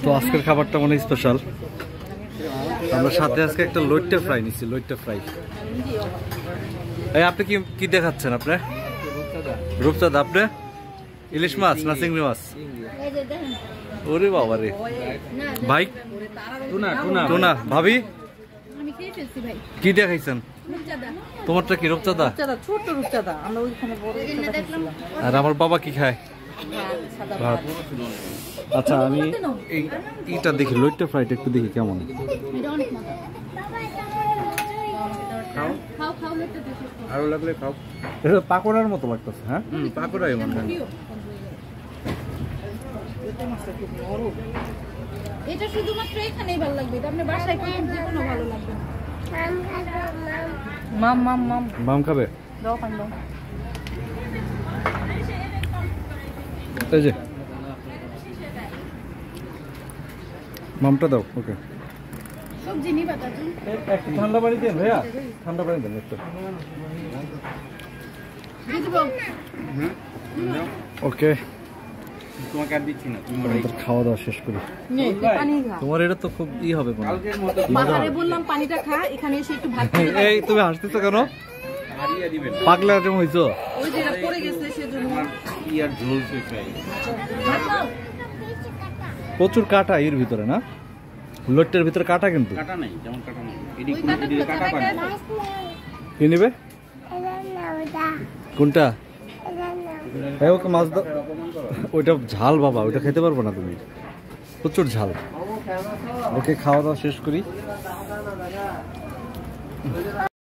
তো আজকের খাবারটা মানে স্পেশাল। আমরা সাথে আজকে একটা লইট্টা ফ্রাই নিচ্ছি, লইট্টা ফ্রাই। এই আপনি কি কি দেখাচ্ছেন? আপনি রূপচাঁদা, আপনি ইলিশ মাছ না চিংড়ি মাছ? ওরে বাবা রে ভাই, টুনা। ভাবি কি দেখাইছেন? তোমারটা কি রূপচাঁদা? আর আমার বাবা কি খায়? ভাত। আচ্ছা আমি এইটা দেখি, লইট্টা ফ্রাইটা একটু দেখি কেমন। আরো লাগলে খাও। এটা পাকোড়ার মতো লাগতেছে। হ্যাঁ পাকোড়াই মনে হয়। এটা শুধুমাত্র এখানেই ভালো লাগবে, এটা আপনি বাসায় করবেন যে কোনো ভালো লাগবে। মাম খাবে? দাও পান দাও। এই যে মামটা দাও। ওকে, সবজি নিবা তাজি? একটু ঠান্ডা পানি দেন ভাইয়া, ঠান্ডা পানি দেন একটু। ওকে, তোমাকে আর দিচ্ছি না, খাওয়া দাওয়া শেষ করি। তোমার এটা তো খুব ই হবে। বললাম পানিটা খা, এখানে এসে একটু ভাত। এই তুমি হাসতেছো কেন? পাগলা যেমন হইছো। ওই যে এটা পড়ে গেছে সেজন্য। কি আর ঝোলছে চাই। প্রচুর কাটা এর ভিতরে না, লইট্টার ভিতরে কাটা কিন্তু। কাটা নাই, যেমন কাটা নাই। এডি কোন দিকে কাটা পায় না। কি নিবে? কোনটা? এই ওকে মাছ দাও। ওইটা ঝাল বাবা, ওইটা খেতে পারবো না তুমি, প্রচুর ঝাল। ওকে খাওয়া দাওয়া শেষ করি।